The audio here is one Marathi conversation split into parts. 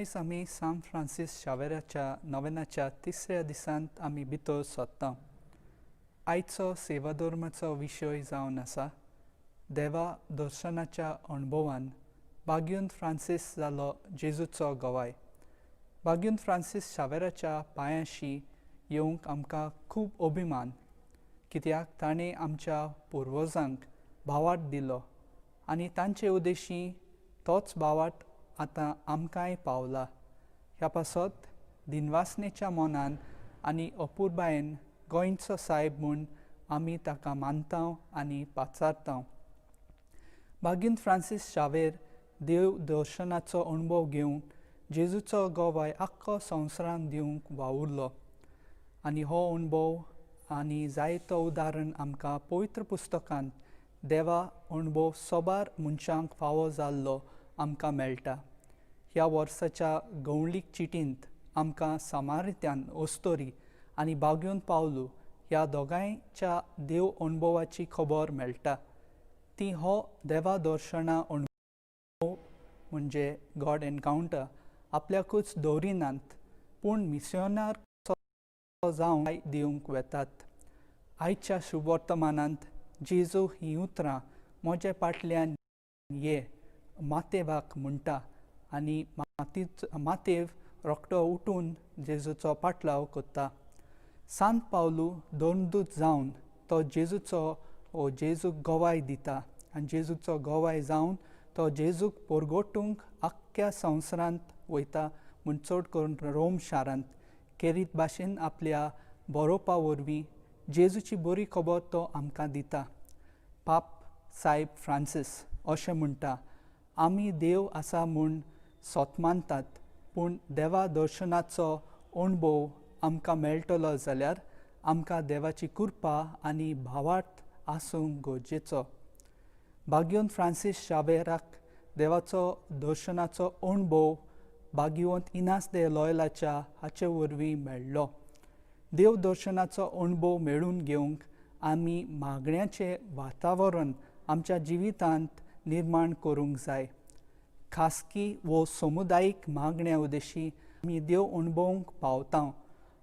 आयज आमी सान फ्रांसीस शावेराच्या नोवेनाच्या तिसऱ्या दिसांत आमी भितर सरता. आयचो सेवाधर्माचो विशय जावन आसा देवा दर्शनाच्या अणभवान बाग्यूंत फ्रांसीस जालो जेजूचो गवाय. बाग्यूंत फ्रांसीस शावेराच्या पांयाशी येवंक आमकां खूब अभिमान, कित्याक ताणें आमच्या पुर्वजांक भावार्थ दिलो आनी तांचे उद्देशी तोच भावार्थ आतां आमकांय पावला. ह्या पासत दिनवासनेच्या मोनान आनी अपुरबायेन गोंयचो साहेब म्हूण आमी ताका मानतांव आनी पाचारतांव. बाग्यूंत फ्रांसीस शावेर देव दर्शनाचो अणभव घेवंक जेजूचो गवाय आख्खो संवसारांत दिवंक वावुरलो आनी हो अणभव आनी जायतो उदाहरण आमकां पवित्र पुस्तकांत देवा अणभव सोबार मनशांक फावो जाल्लो आमकां मेळटा. ह्या वर्साच्या गवळीक चिटींत आमकां सामारित्यान ओस्तोरी आनी बाग्यूंत पावलू ह्या दोगांयच्या देव अणभवाची खबर मेळटा. ती हो देवा दर्शना अणभव म्हणजे गॉड एनकावंटर आपल्याकूच दवरिनात, पूण मिस्योनार जावन दिवंक वेतात. आयच्या शुभ वर्तमानांत जेजू ही उतरां म्हजे फाटल्यान ये मातेवाक म्हणटा आनी मातेव रोखडो उठून जेजूचो पाटलाव करता. सांत पावलू दोनदूत जावन तो जेजूक गवाय दिता आनी जेजूचो गवाय जावन तो जेजूक परगोटूंक आख्ख्या संवसारांत वयता म्हूण चड करून रोम शारांत खेरीत भाशेन आपल्या बरोवपा वरवीं जेजूची बरी खबर तो आमकां दिता. पाप सायब फ्रांसीस अशें म्हणटा, आमी देव आसा म्हूण सोतमानतात, पूण देवा दर्शनाचो अणभव आमकां मेळटलो जाल्यार आमकां देवाची कृपा आनी भावार्थ आसूंक गरजेचो. बाग्यूंत फ्रांसीस शावेराक देवाचो दर्शनाचो अणभव बाग्युवंत इनास दे लॉयलाच्या हाचे वरवीं मेळ्ळो. देव दर्शनाचो अणभव मेळून घेवंक आमी मागण्याचें वातावरण आमच्या जिवितांत निर्माण करूंक जाय. खासगी वो समुदायीक मागण्या उद्देशी आमी देव अणभवूंक पावता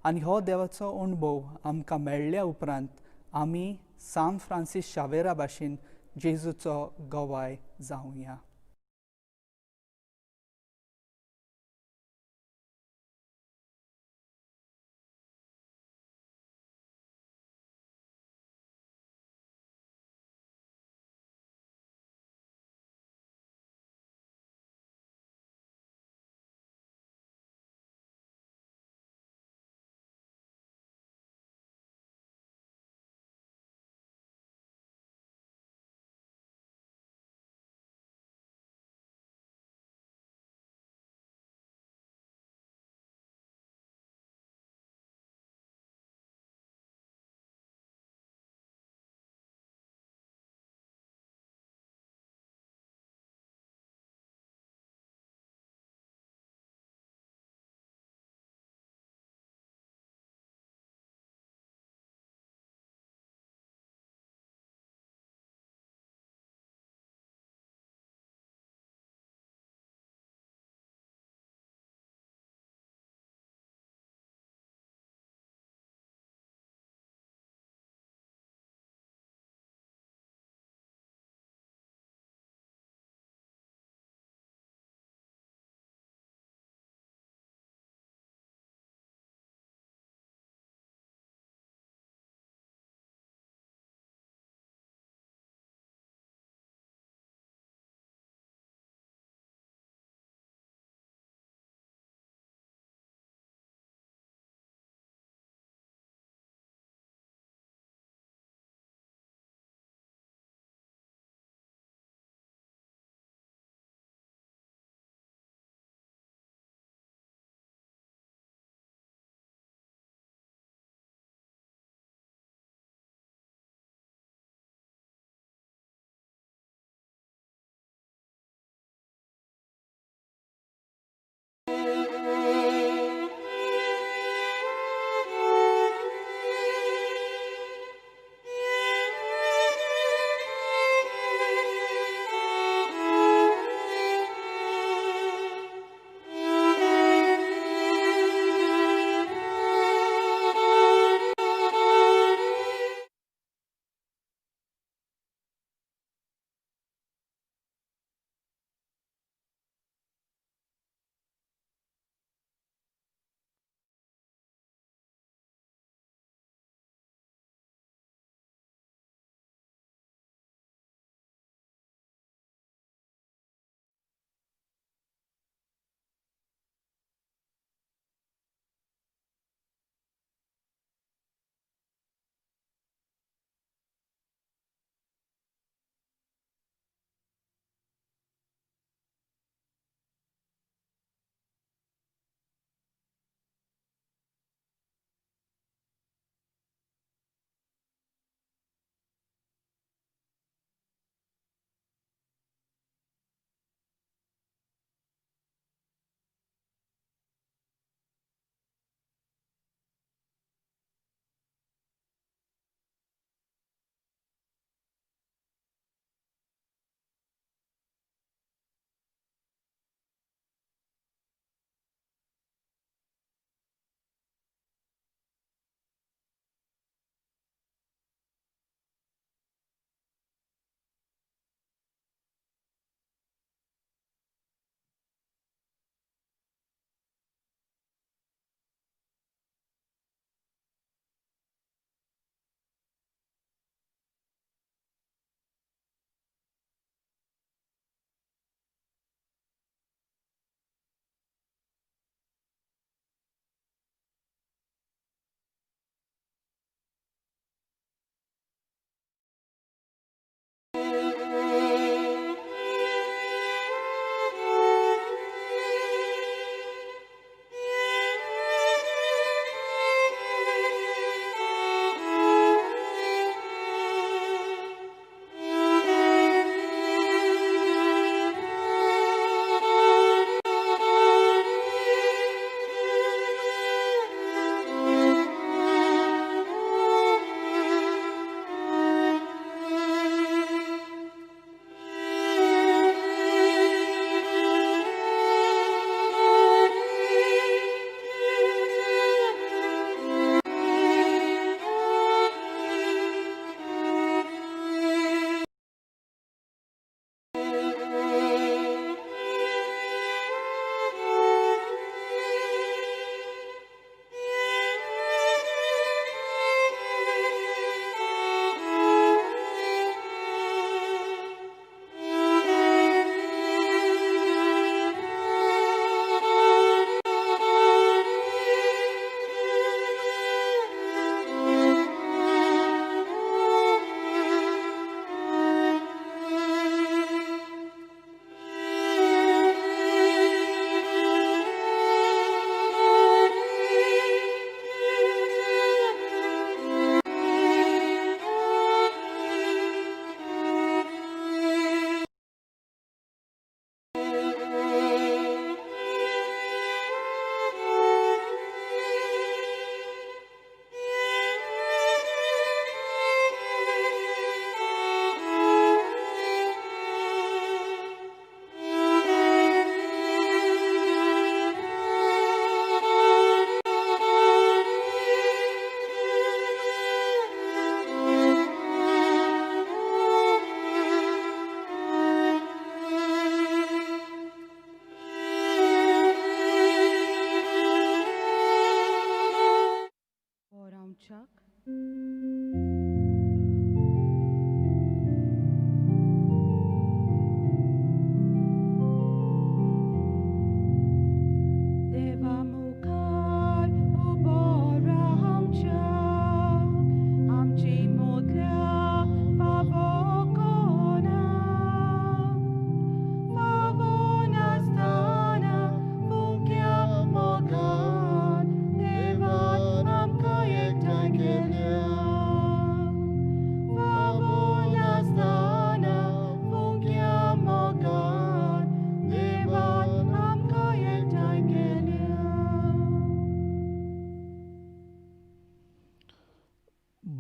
आनी हो देवाचो अणभव आमकां मेळ्ळ्या उपरांत आमी सान फ्रांसीस शावेरा भाशेन जेजूचो गवाय जावया.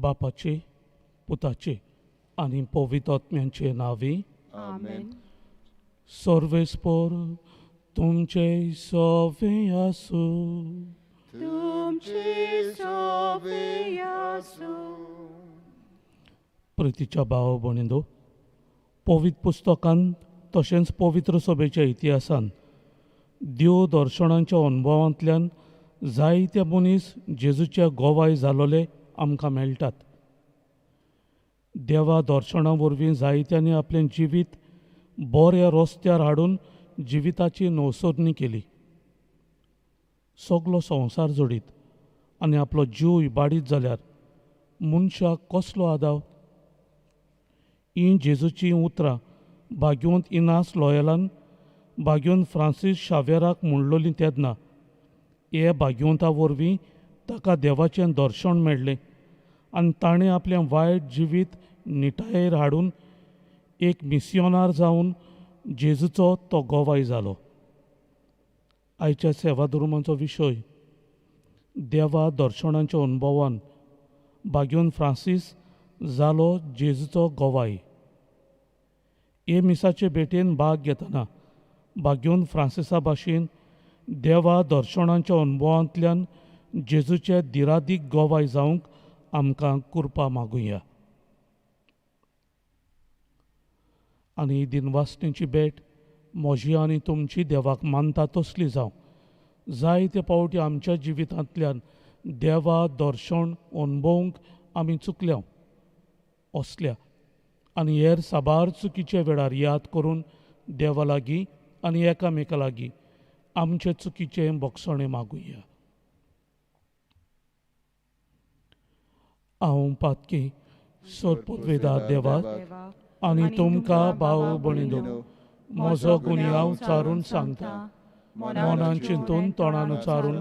बापाचे, पुताचे आनी पवित्र आत्म्यांचे नावी. आमेन. सर्वेस्पर तुमचे सवे आसू. तुमचे सवे आसूं. प्रितीच्या भाव भयणींनो, पवित्र पुस्तकांत तशेंच पवित्र सभेच्या इतिहासान देव दर्शनांच्या अनुभवांतल्यान जायते मनीस जेजूचे गोवाय जालोले आमकां मेळटात. देवा दर्शना वरवीं जायत्यांनी आपलें जिवीत बऱ्या रस्त्यार हाडून जिविताची नवसरणी केली. सगलो संवसार जोडीत आनी आपलो जीव इबाडीत जाल्यार मनशाक कसलो आदाव? ही जेजूची उतरां भाग्यवंत इनास लॉयलान भाग्यवंत फ्रांसीस शावेराक म्हणलोलीं तेन्ना हे भाग्यवंता वरवीं ताका देवाचें दर्शन मेळ्ळें आनी ताणें आपलें वायट जिवीत निटायेर हाडून एक मिस्योनार जावन जेजूचो तो गोवाय जालो. आयच्या सेवाधर्माचो विशय देवा दर्शनांच्या अनुभवान भाग्यवंत फ्रांसीस जालो जेजूचो गोवाय. हे मिसाचे भेटेन भाग घेतना भाग्यवंत फ्रांसिसा भाशेन देवा दर्शनांच्या अनुभवांतल्यान जेजूचे दिरादीक गोवाय जावंक आमकां कृपा मागुया. आनी ही दिनवासणेची भेट म्हजी आनी तुमची देवाक मानता तसली जावं. जायते पावटी आमच्या जिवितांतल्यान देवा दर्शन अनुभवंक आमी चुकल्या असल्या आनी हेर साबार चुकीच्या वेळार याद करून देवा लागीं आनी एकामेका लागीं आमचे चुकीचें बक्षणे मागुया. हांव पातकी सोदपदवेदार देवा आनी तुमकां भाव भयणीनो, म्हजो गुन्यांव उचारून सांगता. मनान चिंतून तोंडान उचारून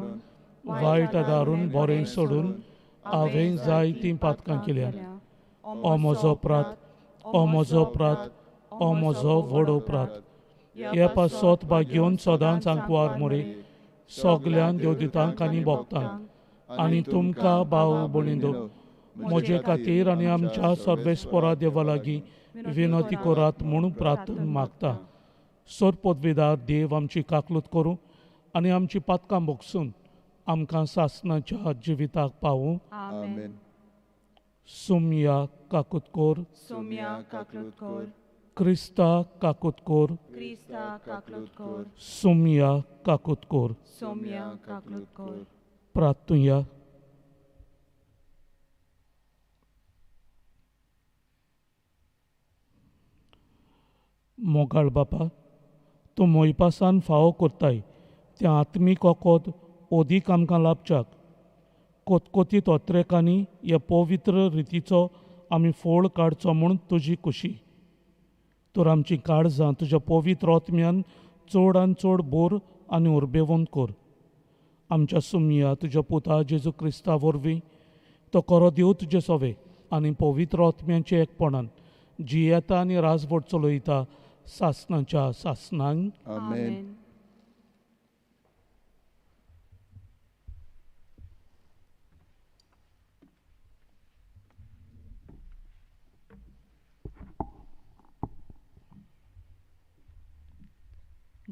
वायट आदारून बरें सोडून हांवें जायतीं पातकां केल्यात. हो म्हजो अपराध, हो म्हजो अपराध, हो म्हजो व्हड अपराध. हे पासत भाग्यवन सदांच आंकवार मोरे सगल्यान देवदितांक आनी भोगतांक आनी तुमकां भाव भयणीनो, म्हजे खातीर आनी आमच्या सर्वेस्परा देवा लागीं विनंती करात म्हूण प्रार्थना मागता. सोदपदवेदार देव आमची काकलूत करूं आनी आमची पातकां भोगसून आमकां सासणाच्या जिविताक पावूं. आमेन. सुमया काकूत कोर, सुमया काकलूत कोर. क्रिस्ता काकूत कोर, क्रिस्ता काकलूत कोर. सुमया काकूत कोर. सुमया काकलूत कोर. प्रार्थुया. मोगाळ बापा, तूं मोयपासान फावो करताय तें आत्मीक वखद ओदीक आमकां लाभच्याक कोतकोतीत ओत्रेकांनी ह्या पवित्र रितीचो आमी फोळ काडचो म्हूण तुजी खुशी. तर आमची काळजां तुज्या पवित्र आत्म्यान चडान चड बोर आनी उर्बेवंत कर. आमच्या सुमया तुज्या पुता जेजू क्रिस्ता वरवीं तो खरो देव तुजे सवे आनी पवित्र आत्म्याचे एकपणान जी येता आनी राजवट चलयता सासणाच्या सासणांक. आमेन.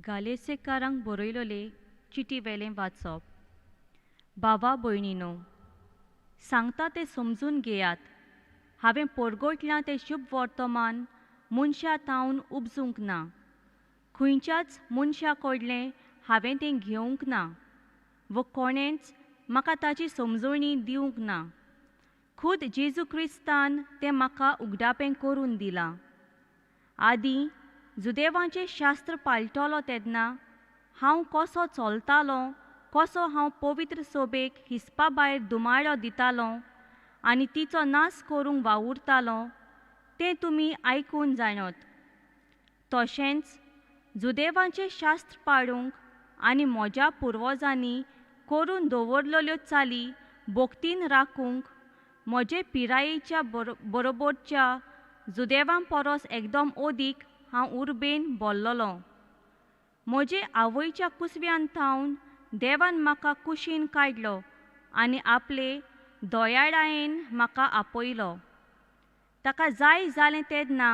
गालेसेकारांक बरयलोले चिटी वेलें वाचप. बाबा भयणीनो, सांगता तें समजून घेयात. हांवें परगोटलां तें शुभ वर्तमान मनशा तावन उपजूंक ना. खंयच्याच मनशा कडलें हांवें तें घेवंक ना व कोणेंच म्हाका ताची समजणी दिवंक ना. खुद जेजू क्रिस्तान तें म्हाका उगडापें करून दिलां. आदीं जुदेवांचें शास्त्र पाळटलो तेन्ना हांव कसो चलतालो, कसो हांव पवित्र सोबेक हिसपा भायर दुमाळो दितालो आनी तिचो नास करूंक वावुरतालो तें तुमी आयकून जाणत. तशेंच जुदेवांचें शास्त्र पाळूंक आनी म्हज्या पुर्वजांनी करून दवरलेल्यो चाली भोगतीन राखूंक म्हजे पिरायेच्या बरोबरच्या जुदेवां परस एकदम ओदीक हांव उर्बेन भरलोलो. म्हजे आवयच्या कुसव्यान थावन देवान म्हाका कुशीन काडलो आनी आपले दोयाळायेन म्हाका आपयलो. ताका जाय जालें तेन्ना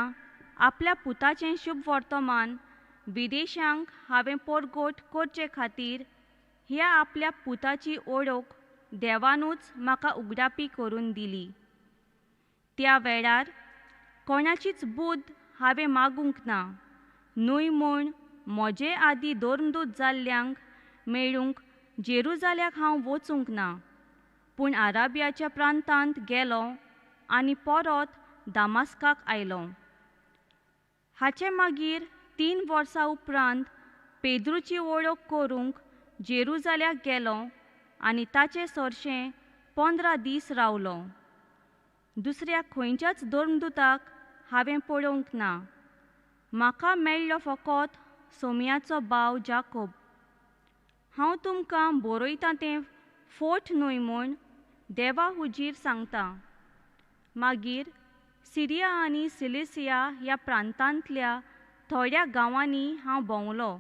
आपल्या पुताचें शुभ वर्तमान विदेशांक हांवें परगोट करचे खातीर ह्या आपल्या पुताची ओळख देवानूच म्हाका उगडापी करून दिली. त्या वेळार कोणाचीच बुद्ध हांवें मागूंक ना, न्हय म्हूण म्हजे आदीं धर्मदूत जाल्ल्यांक मेळूंक जेरुजाल्याक हांव वचूंक ना, पूण अराबियाच्या प्रांतांत गेलो आनी परत दामास्काक आयलो. हाचे मागीर 3 वर्सां उपरांत पेद्रूची वळख करूंक जेरुजाल्याक गेलो आनी ताचे सरशें 15 दीस रावलो. दुसऱ्या खंयच्याच धर्मदुताक हांवें पळोवंक ना. म्हाका मेळ्ळो फकत सोमयाचो भाव जाकोब. हांव तुमकां बरयतां तें फोट न्हय म्हूण देवा हुजीर सांगता. मागीर सिरिया आनी सिलिसिया ह्या प्रांतांतल्या थोड्या गांवांनी हांव भोंवलो.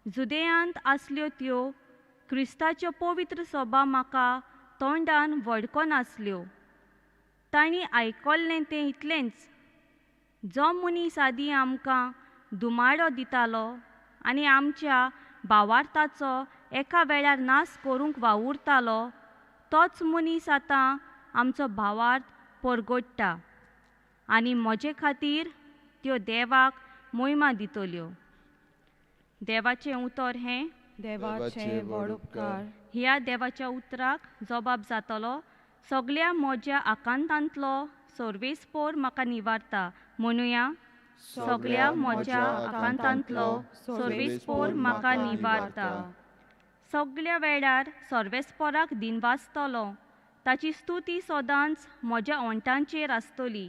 जुदेयांत आसल्यो त्यो क्रिस्ताच्यो पवित्र सभा म्हाका तोंडान वळखो नासल्यो. तांणी आयकल्लें तें इतलेंच, जो मनीस आदीं आमकां दुमाळो दितालो आनी आमच्या भावार्थाचो एका वेळार नाश करूंक वावुरतालो, तोच मनीस आतां आमचो भावार्थ परगट्टा आनी म्हजे खातीर त्यो देवाक महिमा दितल्यो. देवाचें उतर हें, देवाचे व्हड उपकार. ह्या देवाच्या उतराक जबाब जातलो, सगळ्या म्हज्या आकांतांतलो सर्वेस्पर म्हाका निवारता. म्हणुया, सगळ्या म्हज्या आकांतांतलो सर्वेस्पर म्हाका निवारता. सगळ्या वेळार सर्वेस्पराक दिनवासतलो, ताची स्तुती सदांच म्हज्या ओंठांचेर आसतली.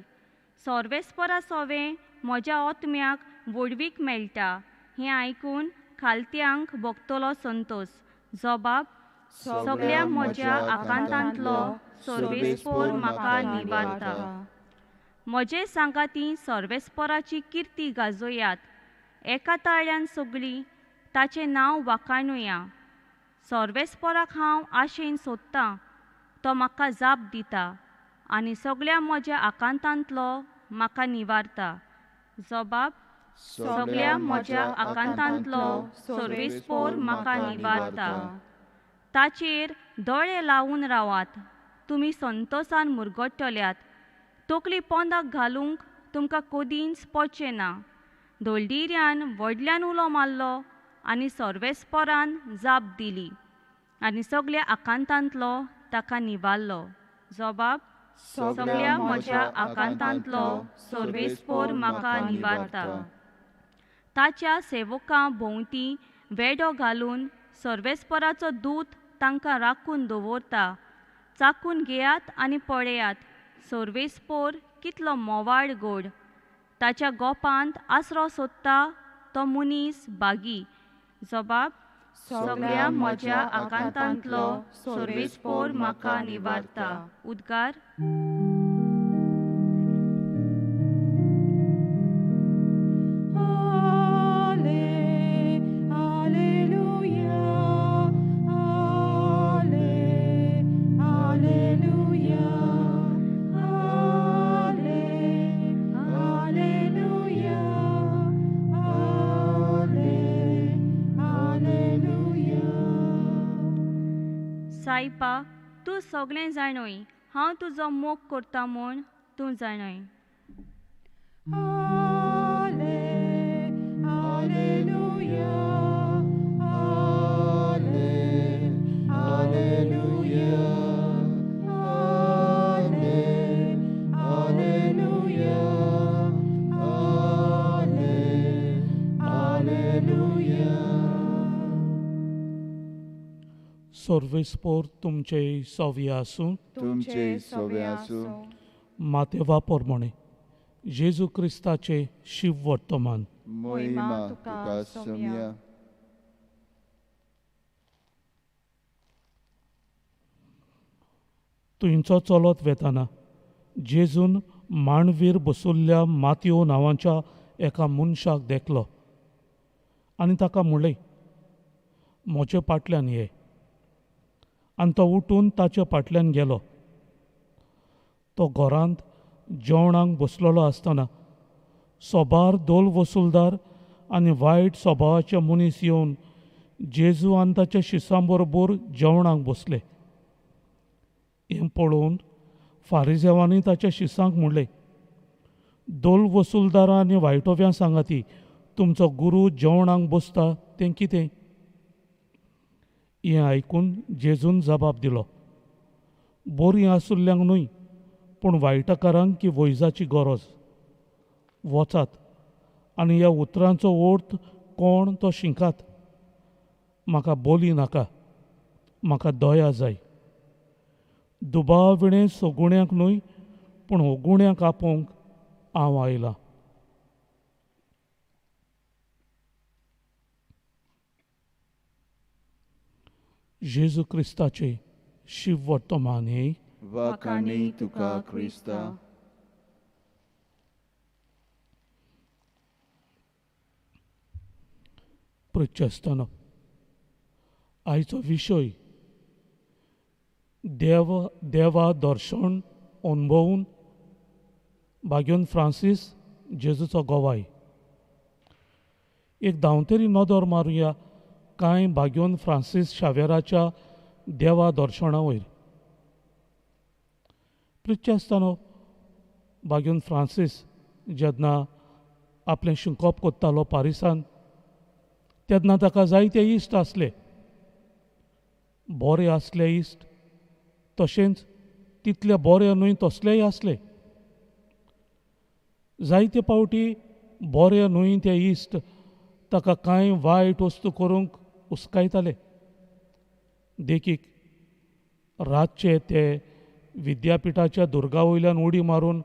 सर्वेस्परा सोवें म्हज्या आत्म्याक वडवीक मेळटा. हें आयकून खालत्यांक भोगतलो संतोश. जबाब, सगळ्या म्हज्या आकांतांतलो सर्वेस्पर म्हाका निवारता. म्हजे सांगाती सर्वेस्पराची किर्ती गाजोयात. एका ताळ्यान सगळीं ताचें नांव वाखाणुया. सर्वेस्पराक हांव आशेन सोदतां, तो म्हाका जाप दिता आनी सगळ्या म्हज्या आकांतांतलो म्हाका निवारता. जबाब, सगळ्या म्हज्या आकांतांतलो सर्वेस्पर म्हाका निवारता. ताचेर दोळे लावून रावात. तुमी संतोशान मुरगडटल्यात. तकली पोंदाक घालूंक तुमकां कदींच पडचें ना. धोलडिऱ्यान व्हडल्यान उलो मारलो आनी सर्वेस्परान जाप दिली आनी सगळ्या आकांतांतलो ताका निवारलो. जबाब, सगळ्या म्हज्या आकांतांतलो सर्वेस्पर म्हाका निवारता. ताच्या सेवकां भोंवती वेडो घालून सर्वेस्पराचो दूत तांकां राखून दवरता. चाकून घेयात आनी पळयात, सर्वेस्पर कितलो मोवाळ गोड. ताच्या गोपांत आसरो सोदता तो मनीस बागी. जबाब, सगळ्या म्हज्या आकांतांतलो सर्वेस्पर म्हाका निवारता. उद्गार. सायपा, तूं सगळें जाणय. हांव तुजो मोग करता म्हूण तूं जाणय. सर्वेस्पर तुमचे सोवी आसूं. तुमचे सोबे आसूं. मातेवा पोरमोणे जेजू क्रिस्ताचे शिव वर्तमान. महिमा तुका सोम्या. तुंचो चलत वेताना जेजून मांडवीर बसुल्ल्या मातयो नांवाच्या एका मनशाक देखलो आनी ताका म्हणलें, म्हजे फाटल्यान ये. आनी तो उठून ताचे फाटल्यान गेलो. तो घरांत जेवणाक बसलेलो आसतना सोबार दोल वसूलदार आनी वायट स्वभावाचे मनीस येवन जेजू आनी ताच्या शिसां बरोबर जेवणाक बसले. हें पळोवन फारिजेवांनी ताच्या शिसांक म्हणलें, दोल वसूलदारां आनी वायटोव्यां सांगाती, तुमचो गुरू जेवणाक बसता तें कितें? हें आयकून जेजून जबाब दिलो, बरीं आसुल्ल्यांक न्हय पूण वायटकारांक की वैजाची गरज. वचात आनी ह्या उतरांचो अर्थ कोण तो शिंकात. म्हाका बोली नाका, म्हाका दया जाय. दुबाविणे सगुण्याक न्हय पूण ओगुण्याक आपोवंक हांव आयलां. जेजू क्रिस्ताचे शिव वर्तमान हे Vacani tuca Christa. प्रचस्ताना आयचो विशय देवा दर्शन अनुभवून भाग्योन फ्रांसीस जेजूचो गोवाय. एक धांवतेरी नदर मारुया कांय भाग्योन फ्रांसीस शावेराच्या देवा दर्शना वयर. प्रिच्यास्तानो भाग्योन फ्रांसीस जेन्ना आपलें शिंकोप कोत्तालो पारिसान तेन्ना ताका जायते इश्ट आसले. बरे आसले इश्ट, तशेंच तितले बरे न्हय तसलेय आसले. जायते पावटी बरे न्हय ते इश्ट ताका कांय वायट वस्तू करूंक हुस्कायताले. देखीक रातचे ते विद्यापिठाच्या दुर्गा वयल्यान उडी मारून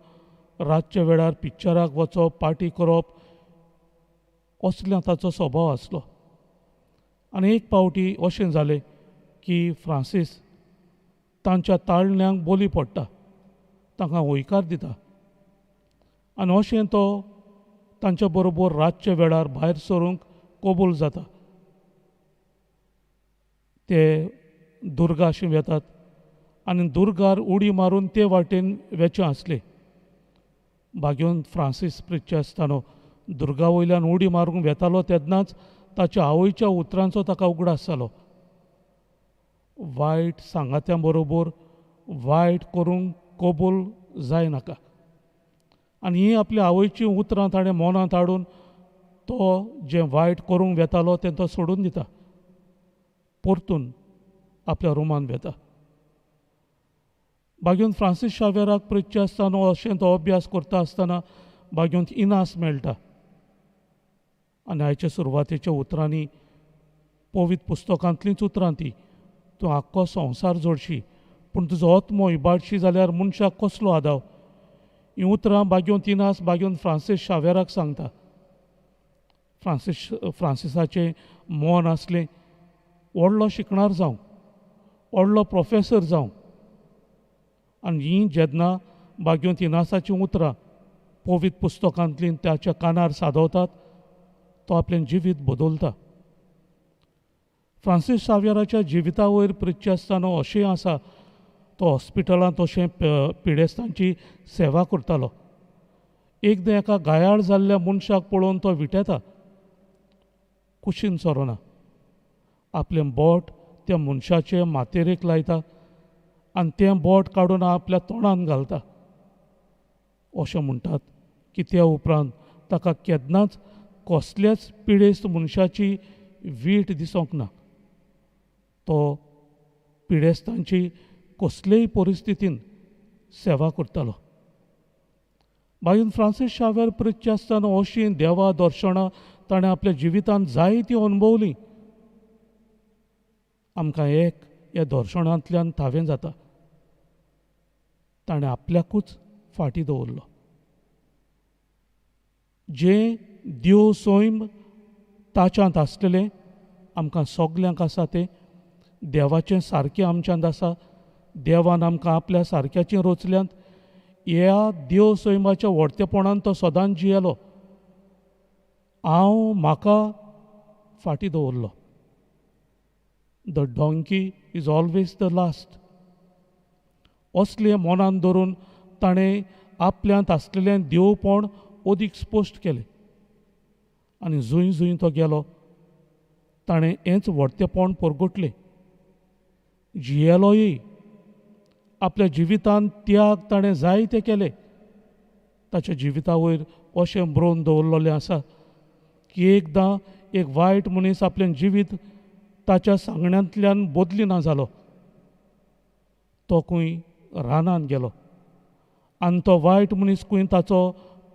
रातच्या वेळार पिक्चराक वचप, पार्टी करप असले ताचो स्वभाव आसलो. आनी एक पावटी अशें जालें की फ्रांसीस तांच्या ताळण्यांक बोली पडटा, तांकां होयकार दिता. आनी अशें तो तांच्या बरोबर रातच्या वेळार भायर सरूंक कबूल जाता. ते दुर्गाशी वेतात आनी दुर्गार उडी मारून ते वाटेन वेचे आसले. भाग्योन फ्रांसीस प्रिच्य आसताना दुर्गा वयल्यान उडी मारूंक वेतालो तेन्नाच ताच्या आवयच्या उतरांचो ताका उगडास जालो. वायट सांगात्यां बरोबर वायट करूंक कबूल जायनाका. आनी ही आपल्या आवयची उतरां ताणें मनांत हाडून तो जें वायट करूंक वेतालो तें तो सोडून दिता. परतून आपल्या रुमान वेता. भाग्योन फ्रांसीस शावेराक प्रिच्य आसतना अशें तो अभ्यास करता आसतना भाग्योन इनास मेळटा. आनी आयच्या सुरवातेच्या उतरांनी पवित्र पुस्तकांतलींच उतरां ती, तूं आख्खो संवसार जोडशी पूण तुजो आत्मो इबाडशी जाल्यार मनशाक कसलो आदाव. हीं उतरां भाग्योन इनास भाग्योन फ्रांसीस शावेराक सांगता. फ्रांसिसाचें मन आसलें व्हडलो शिकणार जावं, व्हडलो प्रोफेसर जावं. आनी हीं जेन्ना भाग्योन इनासाचीं उतरां पवित्र पुस्तकांतलीं ताच्या कानार सादवतात तो आपलें जिवीत बदलता. फ्रांसीस शावेराच्या जिविता वयर प्रिच्य आसतना अशें आसा, तो हॉस्पिटलांत अशें पिडेस्तांची सेवा करतालो. एकदां एका गायाळ जाल्ल्या मनशाक पळोवन तो विटेता. कुशीन सरोना, आपलें बोट त्या मनशाचे माथेरेक लायता आनी तें बोट काडून आपल्या तोंडान घालता. अशें म्हणटात की त्या उपरांत ताका केन्नाच कसल्याच पिडेस्त मनशाची वीट दिसोंक ना. तो पिडेस्तांची कसलेय परिस्थितीन सेवा करतालो. भाग्योन फ्रांसीस शावेर प्रिच्य आसतना अशीं देवा दर्शनां ताणें आपल्या जिवितांत जायतीं अनुभवलीं. आमकां एक ह्या दर्शनांतल्यान थावें जाता. ताणें आपल्याकूच फाटीं दवरलो. जें देव स्वयं ताच्यांत आसलेलें आमकां सगल्यांक आसा तें देवाचें सारकें आमच्यांत आसा. देवान आमकां आपल्या सारक्याचें रचल्यांत. ह्या देव स्वयंमाच्या व्हडतेपणान तो सदांच जियेलो. हांव म्हाका फाटीं दवरलो. The donkey is always the last. असलें मनान धरून ताणें आपल्यांत आसलेलें देवपण अदीक स्पश्ट केलें आनी जूंय जूंय तो गेलो ताणें हेंच व्हडतेपण परगटलें. जियेलोय आपल्या जिवितांत त्याग ताणें जायते केले. ताच्या जिविता वयर अशें बरोवन दवरलेलें आसा की एकदां एक वायट मनीस आपलें जिवीत ताच्या सांगण्यांतल्यान बदली ना जालो. तो खंय रानांत गेलो आनी तो वायट मनीस खंय ताचो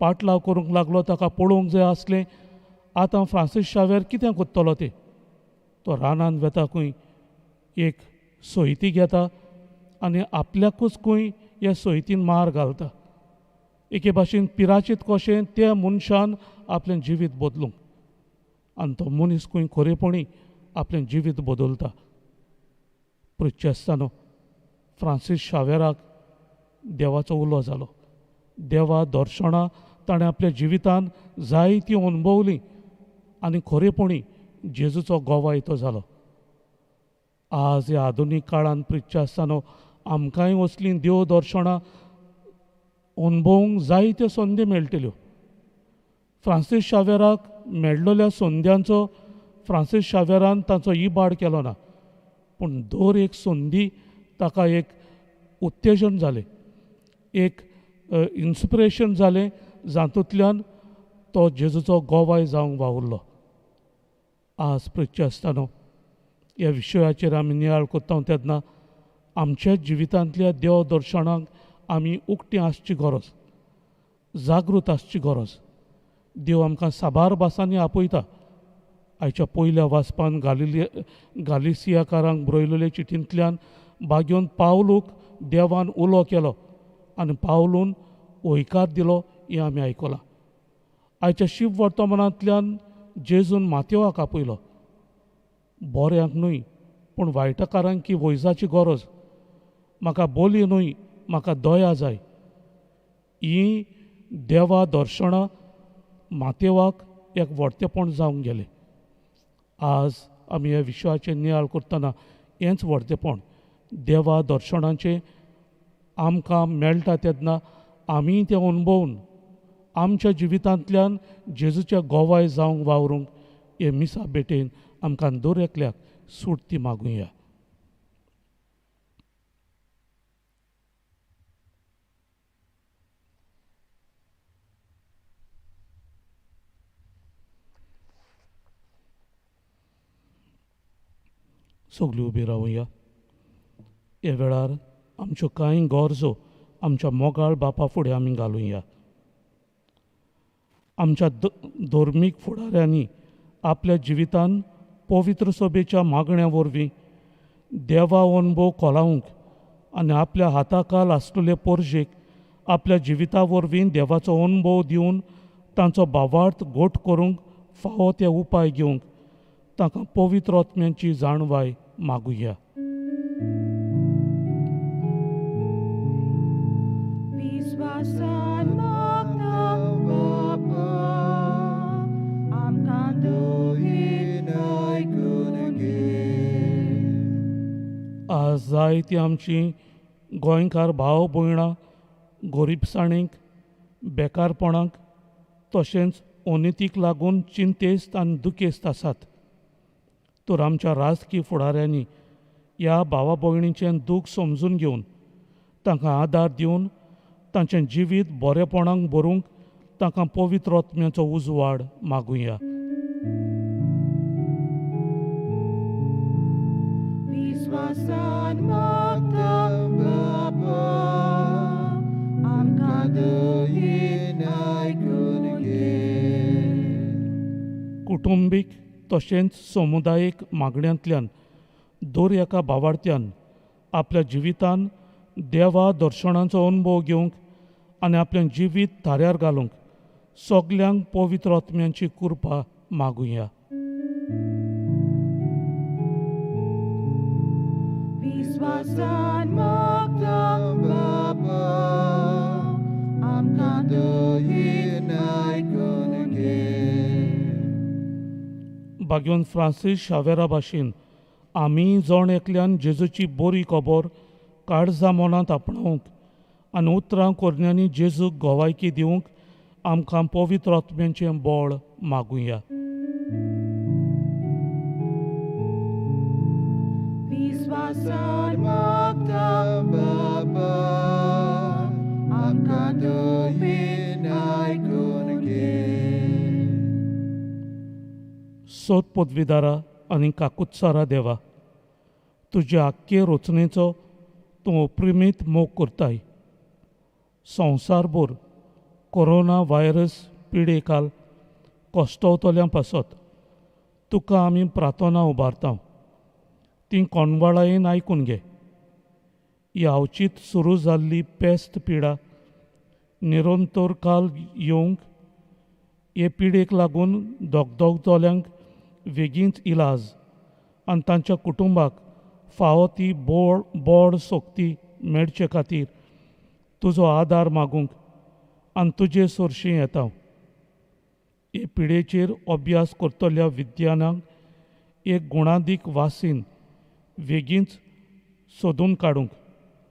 पाटलाव करूंक लागलो. ताका पळोवंक जाय आसलें आतां फ्रांसीस शावेर कितें कोत्तलो तें. तो रानांत वेता खंय एक सोयती घेता आनी आपल्याकूच खंय ह्या सोयतीन मार घालता. एके भाशेन पिराचीत कशें त्या मनशान आपलें जिवीत बदलूंक आनी तो मनीस खंय खरेपणी आपलें जिवीत बदलता. प्रिचेस्तानो, फ्रांसीस शावेराक देवाचो उलो जालो. देवा दर्शनां ताणें आपल्या जिवितांत जायतीं अनुभवलीं आनी खरेपणी जेजूचो गोवाय तो जालो. आज ह्या आधुनीक काळांत प्रिचेस्तानो आमकांय असलीं देव दर्शनां अनुभवूंक जायत्यो संदी मेळटल्यो. फ्रांसीस शावेराक मेळिल्ल्या संद्यांचो फ्रांसीस शावेरान ताचो इबाड केलो ना, पूण दर एक संदी ताका एक उत्तेजन जालें, एक इन्स्पिरेशन जालें, जातूंतल्यान तो जेजूचो गोवाय जावंक वावुरलो. आज प्रिचेस्तानो ह्या विशयाचेर आमी नियाळ कोत्ता तेन्ना आमच्या जिवितांतल्या देव दर्शनांक आमी उक्तीं आसची गरज, जागृत आसची गरज. देव आमकां साबार भासांनी आपयता. आयच्या पयल्या वाचपान गालिसियाकारांक बरयलेल्या चिठींतल्यान बागेवन पावलूक देवान उलो केलो आनी पावलून होयकार दिलो हें आमी आयकलां. आयच्या शिव वर्तमानांतल्यान जेजून मातेवाक आपयलो. बऱ्यांक न्हय पूण वायटकारांक की वैजाची गरज. म्हाका बोली न्हय, म्हाका दया जाय. ही देवा दर्शनां मातेवाक एक व्हडतेपण जावंक गेलें. आज आमी ह्या विशयाचेर नियाळ करतना हेंच व्हडतेपण देवा दर्शनाचें आमकां मेळटा तेन्ना आमी तें अनुभवून आमच्या जिवितांतल्यान जेजूच्या गोवाय जावंक वावरूंक हे मिसा बेटेन आमकां दर एकल्याक सूट ती मागुया. सगळीं उबी रावुया. ह्या वेळार आमच्यो कांय गरजो आमच्या मोगाळ बापा फुडें आमी घालुया. आमच्या धर्मीक फुडाऱ्यांनी आपल्या जिवितांत पवित्र सभेच्या मागण्या वरवीं देवा अनुभव खोलावंक आनी आपल्या हाताखाल आसलेले पोरजेक आपल्या जिविता वरवीं देवाचो अनुभव दिवन तांचो भावार्थ घोट करूंक फावो ते उपाय घेवंक ताका पवित्र आत्म्याची जाणवाय मागुया. विश्वासान मागता बापा, आमकां दोगीन आयकून घे. आज जायतीं आमचीं गोंयकार भाव भयणां गरीबसाणीक, बेकारपणाक तशेंच अनितीक लागून चिंतेस्त आनी दुखेस्त आसात. तर आमच्या राजकीय फुडाऱ्यांनी ह्या भावा भयणींचें दूख समजून घेवन तांकां आदार दिवन तांचें जिवीत बरेपणान भरूंक तांकां पवित्र आत्म्याचो उजवाड मागुया. विश्वासान मागता बापा, आमकां दोगीन आयकून घे. कुटुंबीक तशेंच समुदायीक मागण्यांतल्यान दर एका भावार्थ्यान आपल्या जिवितांत देवा दर्शनांचो अनुभव घेवंक आनी आपलें जिवीत थाऱ्यार घालूंक सगल्यांक पवित्र आत्म्याची कृपा मागुया. विश्वासान मागता बापा, आमकां दोगीन आयकून घे. भाग्यवन फ्रांसीस शावेरा भाशेन आमी जण एकल्यान जेजूची बरी खबर काळजा मनांत आपणावंक आनी उतरां कोरण्यांनी जेजूक गोवायकी दिवंक आमकां पवित्र आत्म्याचें बळ मागुया. विश्वासान मागता बाबा, आमकां दोयीन आयकून घे. सोत पदवीदारा आनी काकुत्सारा देवा, तुज्या आख्खे रचनेचो तूं अप्रिमीत मोग करताय. संवसारभर कोरोना व्हायरस पिडेकाल कोश्टवतल्यां पासत तुका आमी प्रार्थना उबारता. ती कोणवाळायेन आयकून घे. यावचीत सुरू जाल्ली पेस्त पिडा निरंतर काल येवंक, हे पिडेक लागून दोगदोगतल्यांक बेगीनच इलाज आनी तांच्या कुटुंबाक फावो ती बोड सोक्ती मेळचे खातीर तुजो आदार मागूंक आनी तुजे सरशी येता. हे पिडेचेर अभ्यास करतल्या विद्यानांक एक गुणादीक वासीन बेगीनच सोदून काडूंक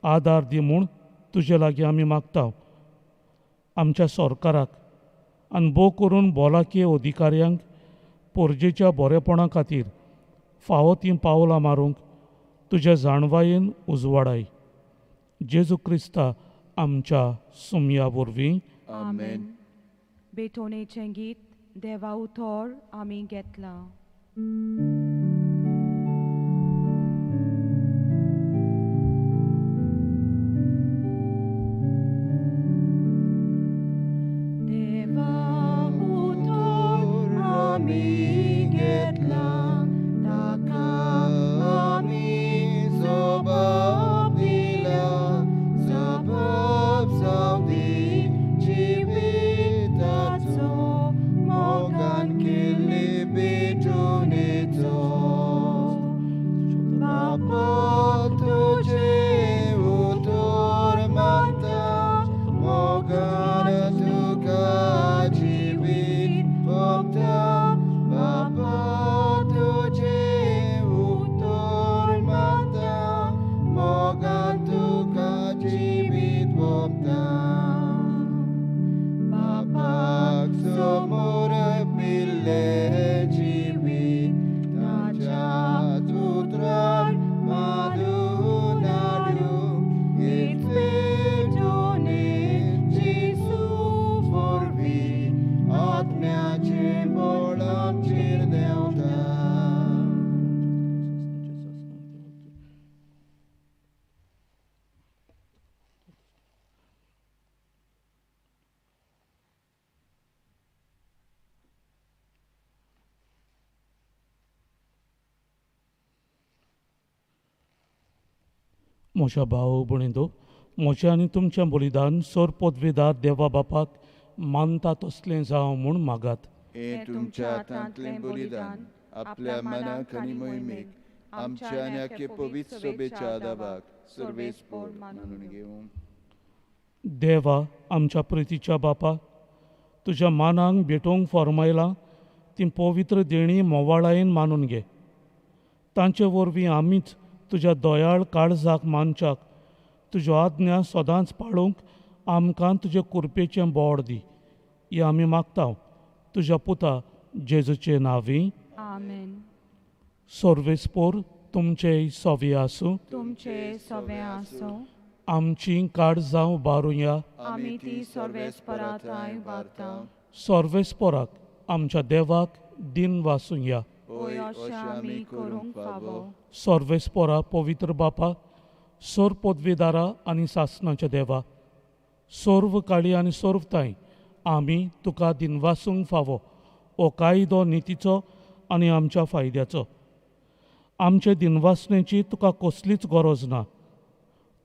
आदार दी म्हूण तुजे लागीं आमी मागता. आमच्या सरकाराक आनी भोव करून भलायकी अधिकाऱ्यांक पोरजेच्या बरेपणा खातीर फावो तीं पावलां मारूंक तुज्या जाणवायेन उजवाडाय. जेजू क्रिस्ता आमच्या सुमया वरवीं. Amen. बेतोनेचें गीत देवा उतर आमी घेतलां. देवा उतर आमी घेतलां, ताका आमी जबाब दिला. जबाब जावदी जिविताचो, मोगान केल्ली बेतोनेचो. बापा तुजे उतर मागता, मोगान तुका जिवीत भोगता. बापा तुजे उतर मागता, मोगान तुका जिवीत भोगता. बापाक समोर पिल्ले जिवीत, ताच्या उतरार मारून हाडूंक हीच बेतोने जेजू वरवीं आत्म्याचें बळ आमचेर देंवता. म्हज्या भाव भयणींनो, म्हजें आनी तुमचें बलिदान सर पदवीदार देवा बापाक मानता तसलें जावं म्हूण मागात. हे तुमच्या हातांतलें बलिदान आपल्या मनाक आनी मोहिमेक आमच्या आनी आख्खे पवित्र सभेच्या आदाबाक सर्वेस्पर मानून घेवं. देवा आमच्या प्रितीच्या बापा, तुज्या मानांक भेटोवंक फॉर्मायलां तीं पवित्र देणी मोवाळायेन मानून घे. तांचे वरवीं आमीच तुज्या दोयाळ काळजाक मानच्याक तुज्यो आज्ञा सदांच पाळूंक आमकां तुजे कुरपेचें बोड दी. हें आमी मागता तुज्या पुता जेजूचे नांवीं. आमेन. सर्वेस्पोर तुमचेय सोवे आसूं. तुमचे सवे आसो. आमची काळजां उबारुया. आमी ती सर्वेस्पराताय वारता. सर्वेस्पोराक आमच्या देवाक दिन वासुया. ओय अशें आमी करूंक फावो. सर्वेस्पोरा पवित्र बापा, सोर पदवीदारा आनी सासणाच्या देवा, सर्व काळी आनी सर्वताय आमी तुका दिनवासूंक फावो हो कायदो नितीचो आनी आमच्या फायद्याचो. आमचे दिनवासणेची तुका कसलीच गरज ना,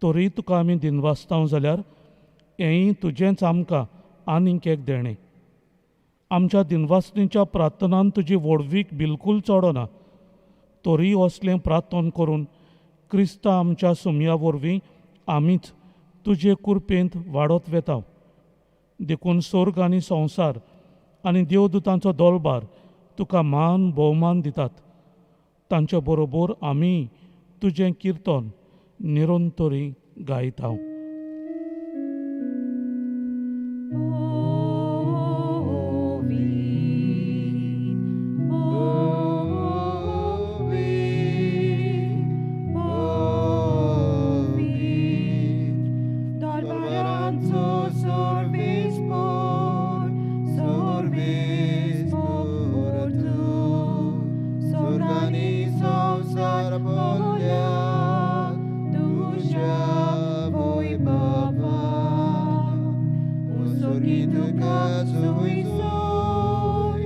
तरी तुका आमी दिनवासतांव जाल्यार हेंय तुजेंच आमकां आनीक एक देणें. आमच्या दिनवासणेच्या प्रार्थनान तुजी व्हडवीक बिलकूल चडना, तरी असलें प्रार्थन करून क्रिस्ता आमच्या सुमया वरवीं आमीच तुजे कुरपेंत वाडत वेता. देखून स्वर्ग आनी संवसार आनी देवदूतांचो दोलबार तुका मान भोवमान दितात. तांचे बरोबर आमी तुजें किर्तन निरंतरी गायता. soy soy,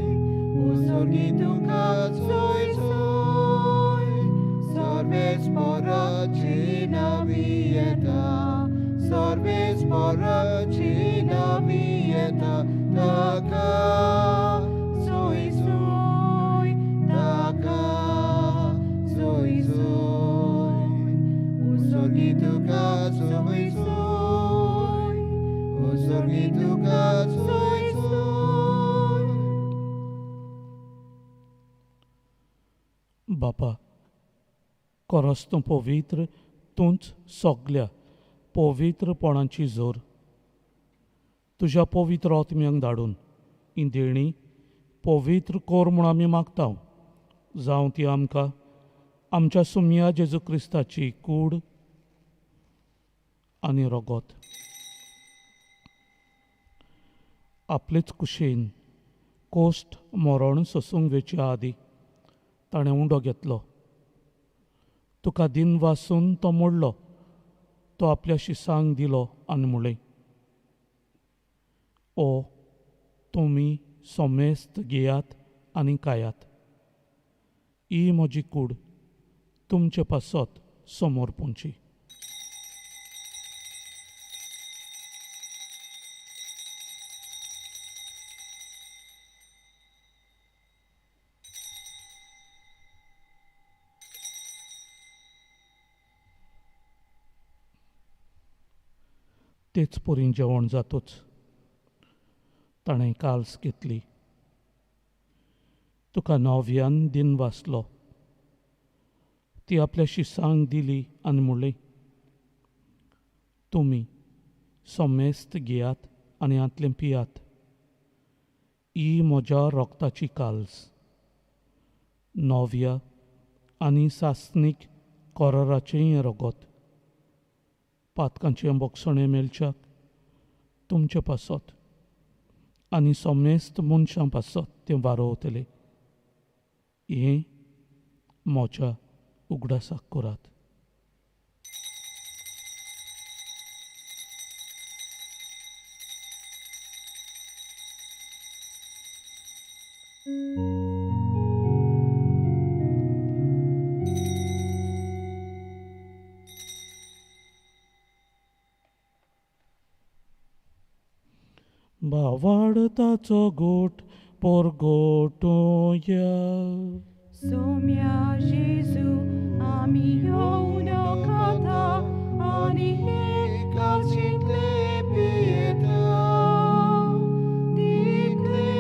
usorgituka soy soy, sorves poracina vieta, sorves poracina vieta, taka soy soy, taka soy soy, usorgituka soy soy, usorgituka soy soy. बापा, खरोच तूं पवित्र, तूंच सगल्या पवित्रपणाची जोर. तुज्या पवित्र आत्म्यांक धाडून ही देणी पवित्र कोर म्हूण आमी मागता. जावं ती आमकां आमच्या सुमया जेजू क्रिस्ताची कूड आनी रगत. आपलेच कुशेन कोश्ट मरण सोसूंक वेच्या आदी ताणें उंडो घेतलो. तुका दिन वासून तो मोडलो. तो आपल्या शिसांक दिलो आनी म्हणलें, ओ तुमी सोमेस्त घेयात आनी खायात. ही म्हजी कूड तुमचे पासत समोर पोंची. तेच परीन जेवण जातूच ताणें काल्स घेतली. तुका नव्यान दिन वाचलो. ती आपल्या शिसांक दिली आनी म्हणलें, तुमी सोमेस्त घेयात आनी हातलें पियात. ही म्हज्या रोगताची काल्स, नव्या आनी सासणीक कराराचें रगत. पातकांचें बोगसणें मेलच्याक तुमचे पासत आनी सोमेस्त मनशां पासत तें वारोवतलें. हें म्हज्या उगडासाक करात. भावार्थाचो गोठ पोरगोटोया. सोम्या जेजू आमी येवन खाता आनी एकाचितले पियेता. तितले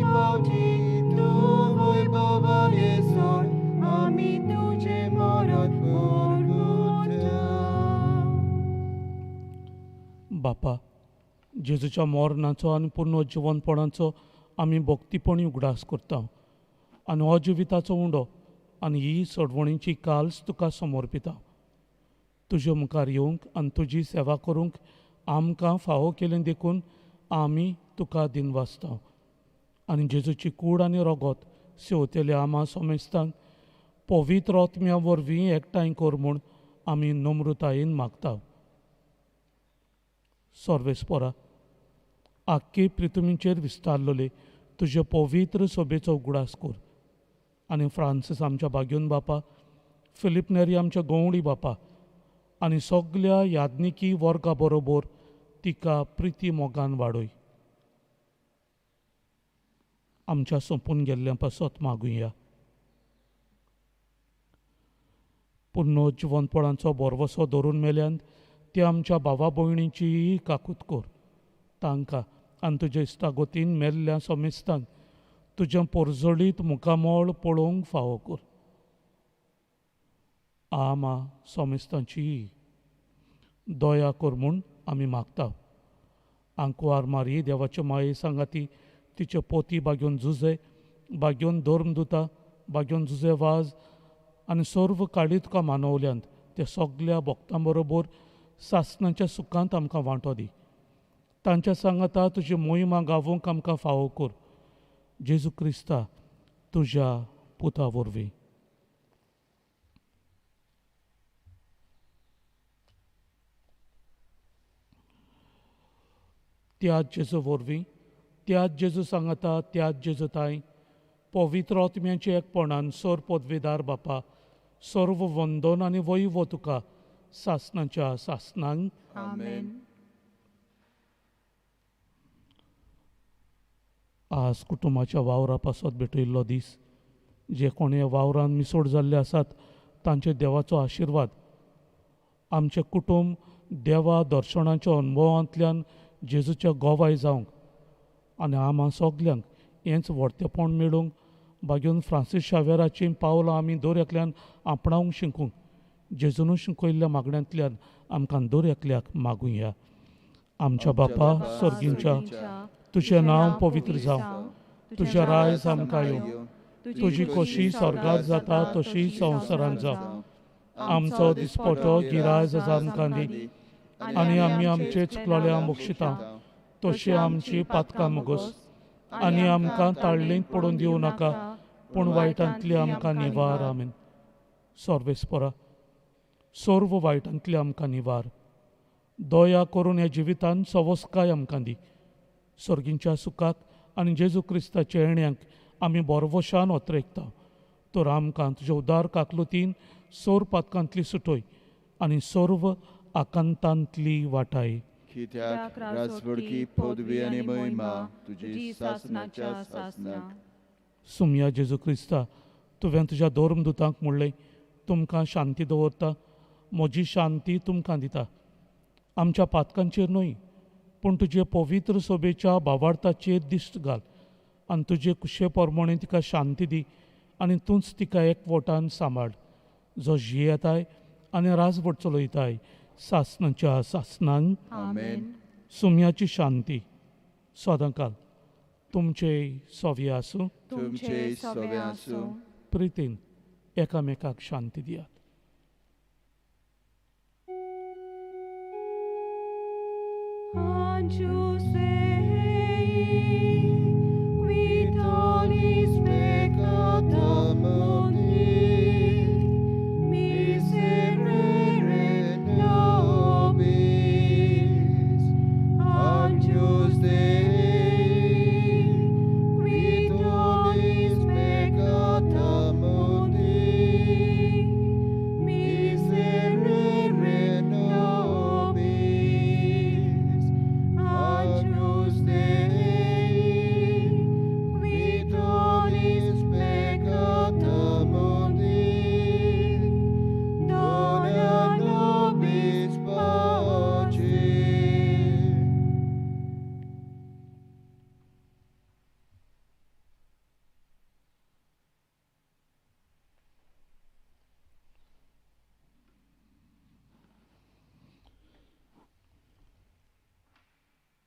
पावटी तूं वैभवान येसोन आमी तुजें मरण पोरगोटा. बापा, जेजूच्या मरणाचो आनी पुनर्जिवनपणाचो आमी भक्तीपणी उगडास करता. आनी हो जिविताचो उंडो आनी ही सडवणीची काल्स तुका समर्पिता. तुजे मुखार येवंक आनी तुजी सेवा करूंक आमकां फावो केलें देखून आमी तुका दिन वाचता. आनी जेजूची कूड आनी रगत सेवतेल्या आमा सोमेस्तांक पवित्र आत्म्या वरवीं एकठांय कर म्हूण आमी नम्रतायेन मागता. सर्वेस्परा, आख्खे पृथ्वीचेर विस्तारलेले तुजे पवित्र सभेचो उगडास कर. आनी फ्रांसीस आमच्या बाग्योन बापा, फिलीप नेरी आमच्या गवंडी बापा आनी सगल्या याज्ञिकी वर्गा बरोबर तिका प्रिती मोगान वाडय. आमच्या सोंपून गेल्ल्या पासत मागुया. पुनर्जिवनपणाचो बोरवसो धरून मेल्यान ते आमच्या भावा भयणीची काकूत कर. तांकां आनी तुज्या इश्टागोतीन मेल्ल्या सोमेस्तांक तुजें पोरजळीत मुखामळ पळोवंक फावो कर. आमा सोमेस्तांची दया कर म्हूण आमी मागता. आंकुआर मारी देवाचे माये सांगाती तिचे पोती बाग्योन झुजे, बाग्योन धर्मदुता, बाग्योन झुजे वाज आनी सर्व काळी तुका मानवल्यांत त्या सगल्या भक्तां बरोबर सासणाच्या सुखांत आमकां वांटो दी. तांच्या सांगाता तुजी मोहिमा गावूंक आमकां फावो कर. जेजू क्रिस्ता तुज्या पुता वरवीं. त्या जेजू वरवीं त्याच जेजू सांगता त्याच जेजू ताई पवित्र आत्म्याचे एकपणान सोर पदवीदार बापा सर्व वंदन आनी वैभव तुका सासणाच्या सासणांक आमेन. आज कुटुंबाच्या वावरा पासत भेटयल्लो दीस. जे कोणी वावरान मिसोड जाल्ले आसात तांचे देवाचो आशिर्वाद आमचे कुटुंब देवा दर्शनाच्या अनुभवांतल्यान जेजूच्या गोवाय जावंक आनी आम्हा सगल्यांक हेंच व्हडतेपण मेळूंक बागेवन फ्रांसीस शावेराची पावलां आमी दर एकल्यान आपणावंक शिकूंक जेजून शिकयल्ल्या मागण्यांतल्यान आमकां दर एकल्याक मागुया. आमच्या बापा सर्गींच्या तुझें नांव पवित्र जावं, तुझें रायज आमकां येवं, तुजी कशी स्वर्गांत जाता तशी संवसारांत जावं. आमचो दिसपटो गिरायज आमकां दी आनी आमी आमचे चुकलोल्यांक बक्षिता तशी आमची पातकां मोगोस आनी आमकां ताळणेंत पडून दिवं नाका पूण वायटांतली आमकां निवार. आमेन. सर्वेस्परा सर्व वायटांतली आमकां निवार. दया करून ह्या जिवितान सवस्काय आमकां दी. सर्गींच्या सुखाक आनी जेजू क्रिस्ताच्या येण्याक आमी बरवशान ओतरेकता. तर आमकां तुज्या उदार काकलुतीन सोर पातकांतली सुटोय आनी सर्व आकांतांतली वाटाय. कित्याक राजवडकी पदवी आनी महिमा तुजी सासणाच्या सासणाक. सुमया जेजू क्रिस्ता तुवें तुज्या धर्मदुतांक म्हणलें तुमकां शांती दवरता, म्हजी शांती तुमकां दिता. आमच्या पातकांचेर न्हय पूण तुजे पवित्र सोबेच्या भावार्थाचेर दिश्ट घाल आनी तुजे कुशे प्रमाणें तिका शांती दी आनी तूंच तिका एकवटान सांबाळ जो जियेताय आनी राजवट चलयताय सासणाच्या सासणांक. आमेन. सुमयाची शांती सदांकाल तुमचे सोवे आसूं. तुमचे सोबे आसूं. प्रितीन एकामेकाक शांती दियात. Agnus Dei, qui tollis peccata mundi, miserere nobis. Agnus Dei, qui tollis peccata mundi, miserere nobis. Agnus Dei, qui tollis peccata mundi, dona nobis pace.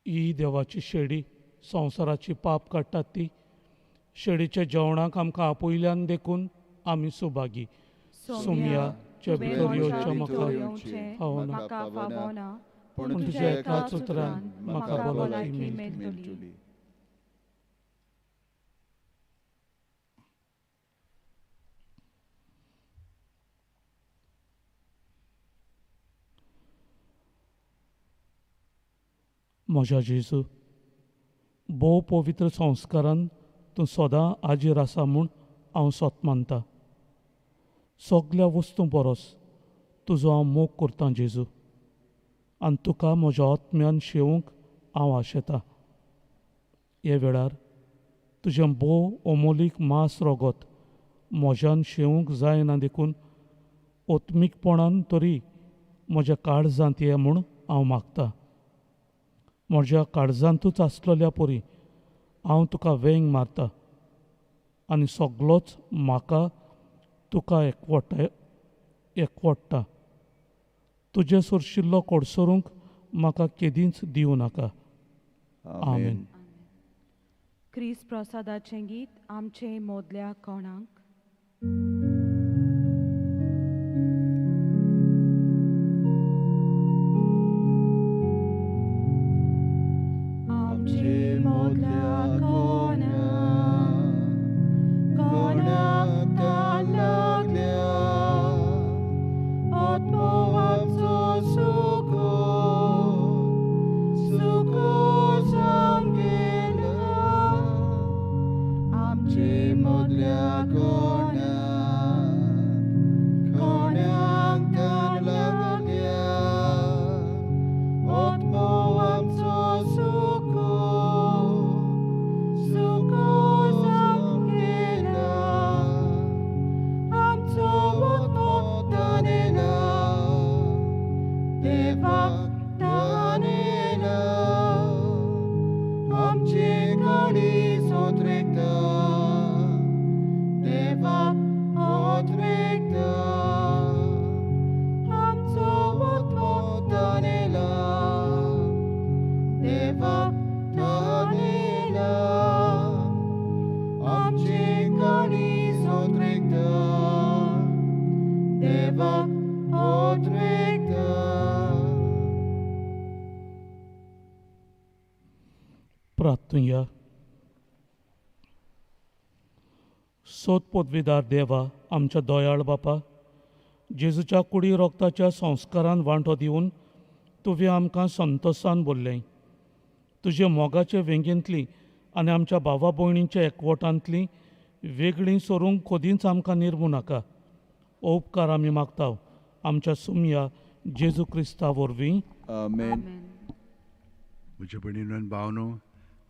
ही देवाची शेडी संवसाराची पाप काडटात ती शेडीच्या जेवणाक आमकां आपयल्यान देखून आमी सुभागी. सुमया चे भितर येवच्या म्हाका फावना म्हाका फावना पूण तुज्या एकाच उतरान म्हाका भलायकी मेळटली. मेळटली. म्हज्या जेजू भोव पवित्र संस्कारान तूं सदां आजीर आसा म्हूण हांव सोत मानता. सगल्या वस्तू परस तुजो हांव मोग करतां जेजू आनी तुका म्हज्या आत्म्यान शेवूंक हांव आशेतां. हे वेळार तुजें भोव अमोलीक मांस रगत म्हज्यान शेवूंक जायना देखून ओत्मीकपणान तरी म्हज्या काळजांत ये म्हूण हांव मागतां. म्हज्या काळजांतूच आसलेल्या परी हांव तुका वेंग मारतां आनी सगलोच म्हाका तुका एकवडटा. तुजे सुरशिल्लो कोडसरूंक म्हाका केदींच दिवं नाका. आमेन. ख्रिस्त प्रसादाचें गीत आमचे मोदल्या कोणाक. आमचे मोदल्या कोणाक दान लागल्या आत्मोवाचो सुखो जावन गेला. वचूया. सोत पदवीदार देवा, आमच्या दयाळ बापा, जेजूच्या कुडी रोगताच्या संस्कारान वांटो दिवन तुवें आमकां संतोशान भरलें. तुजे मोगाचे वेंगेंतली आनी आमच्या भावा भयणींच्या एकवटांतली वेगळीं सोरूंक खोदींच आमकां निर्मू नाका. हो उपकार आमी मागताव आमच्या सुमया जेजू क्रिस्ता वरवीं. आमेन. म्हज्या भयणीनो आनी भावनो,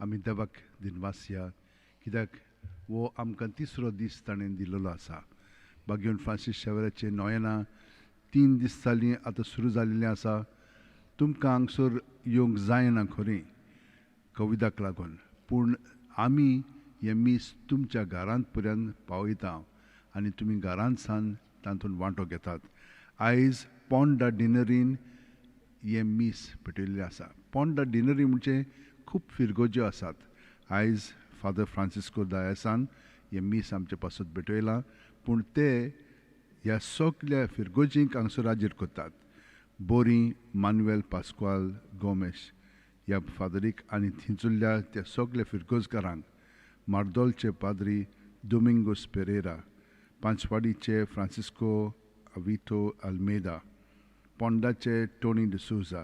आमी देवाक दिनवास या, कित्याक वो आमकां तिसरो दीस ताणें दिलेलो आसा. बागेवन फ्रांसीस शावेराचें नोयना 3 दीस जालीं आतां सुरू जाल्लें आसा. तुमकां हांगसर येवंक जायना खरें कोविडाक लागून, पूण आमी हे मीस तुमच्या घरांत पर्यंत पावयता आनी तुमी घरांत सान तातूंत वांटो घेतात. आयज पोंडा डिनरीन हे मीस पेटयल्लें आसा. पोंडा डिनरी म्हणजे खूब फिरगोज्यो आसात. आयज फादर फ्रांसिस्को दायसान हे मीस आमचे पासून भेटयलां, पूण ते ह्या सगल्या फिरगोजींक हांगसर हाजीर करतात. बोरी मानुएल पास्कुआल गोमेश ह्या फादरीक आनी थिंचुल्ल्या त्या सगल्या फिरगोजकारांक, मार्दोलचे पाद्री दोमिंगोस पेरेरा, पांचवाडीचे फ्रांसिस्को अवितो अल्मेदा, पोंडाचे टोनी डिसूजा,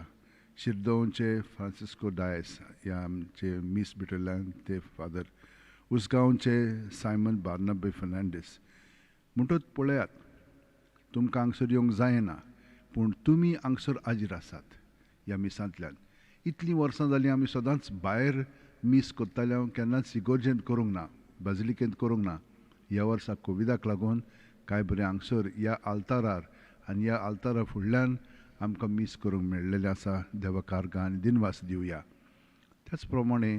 शिरदोवचे फ्रांसिस्को डायस ह्या आमचे मीस भितरल्यान ते फादर, उसगांवचे सायमन बार्नाबे फर्नांडीस. म्हणटच पळयात, तुमकां हांगसर येवंक जायना, पूण तुमी हांगसर हाजीर आसात ह्या मिसांतल्यान. इतलीं वर्सां जालीं आमी सदांच भायर मीस करताले, केन्नाच इगोर्जेंत करूंक ना, बाजिलिकेंत करूंक ना. ह्या वर्सा कोविडाक लागून कांय बरें हांगसर ह्या आल्तारार आनी ह्या आल्तारा फुडल्यान आमकां मीस करूंक मेळ्ळेलें आसा. देवाक कारगां आनी दिनवास दिवया. त्याच प्रमाणे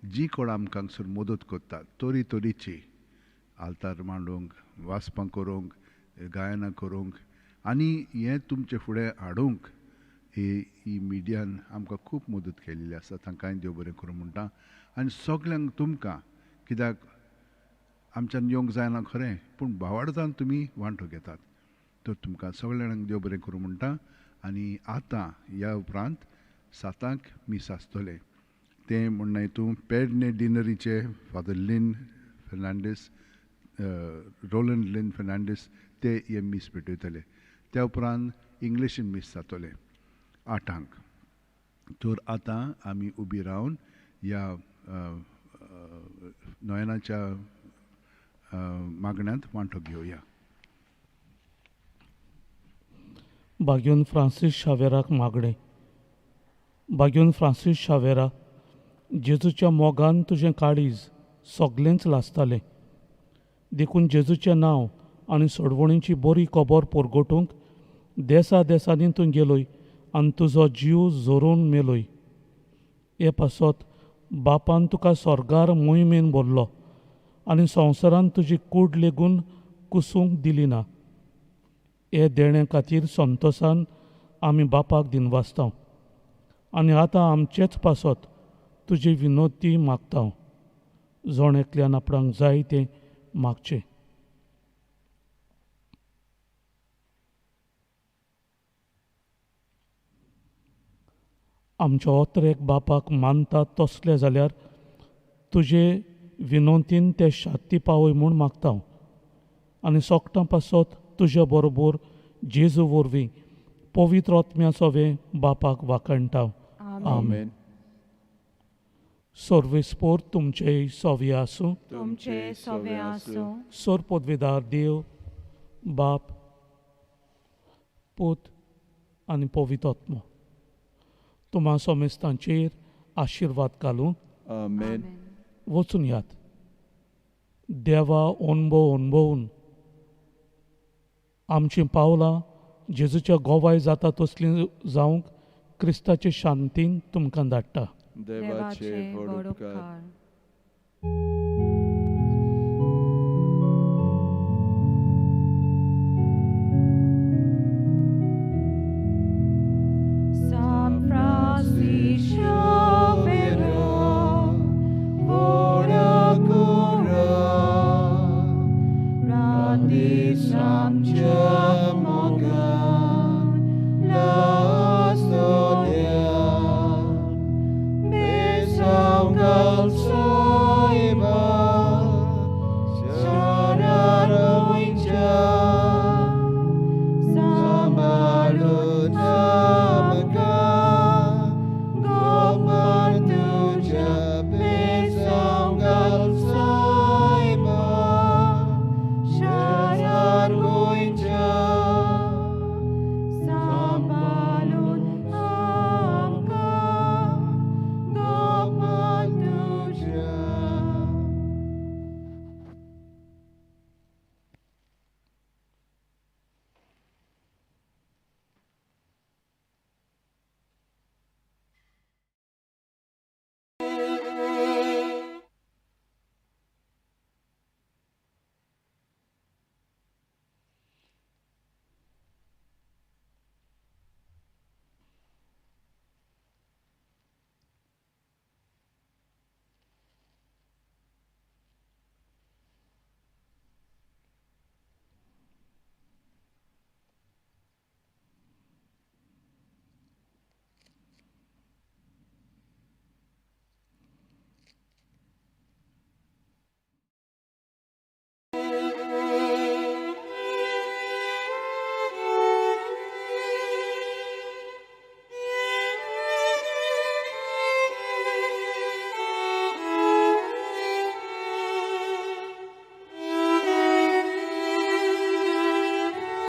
जी कोण आमकां हांगसर मदत करतात तोरी तोरीची, आल्तार मांडूंक, वासपां करूंक, गायनां करूंक आनी हें तुमचे फुडें हाडूंक ही मिडियान आमकां खूब मदत केल्ली आसा. तांकांय देव बरें करूं म्हणटा. आनी सगल्यांक तुमकां, कित्याक आमच्यान येवंक जायना खरें, पूण भावार्थान तुमी वांटो घेतात, तर तुमकां सगळ्यांक देव बरें करूं म्हणटा. आनी आतां ह्या उपरांत 7 मीस आसतले. तें म्हणना हितून पेडणे डिनरीचे फादर लिन फर्नांडीस, रोलंड लिन फर्नांडीस ते हे मीस भेटयतले. त्या उपरांत इंग्लिशीन मीस जातले 8. तर आतां आमी उबी रावन ह्या नोयनाच्या मागण्यांत वांटो घेवया. बागेवन फ्रांसीस शावेराक मागणें. बागेवन फ्रांसीस शावेरा, जेजूच्या मोगान तुजें काळीज सगळेंच लासतालें. देखून जेजूचें नांव आनी सोडवणीची बरी खबर परगटूंक देसा देसांनी तूं गेलोय आनी तुजो जीव जोरून मेलोय. हे पासत बापान तुका स्वर्गार मोहिमेन भरलो आनी संवसारान तुजी कूड लेगून कुसूंक दिली ना. हे देणे खातीर संतोशान आमी बापाक दिनवासता आनी आतां आमचेच पासत तुजी विनोदी मागता. जोण एकल्यान आपणाक जाय तें मागचें. आमच्या ओत्रेक बापाक मानता तसलें जाल्यार तुजे विनोदीन ते शांती पावय म्हूण मागता. आनी सोगटां पासत तुज्या बरोबर जेजू वरवीं पवित्र आत्म्याचो वे बापाक वाकणटा. आमेन. सर्वेस्पोर तुमचे सोवे आसूं. तुमचे सोवे आसूं. सोर पदवीदार देव, बाप, पूत आनी पवित्र आत्मो तुम्हा सोमेस्तांचेर आशिर्वाद घालूं. आमेन. वचून यात. देवा अणभवून आमचीं पावलां जेजूच्या गोवाय जाता तसलीं जावंक क्रिस्ताचे शांतीन तुमकां धाडटा. देवाचे व्हड उपकार.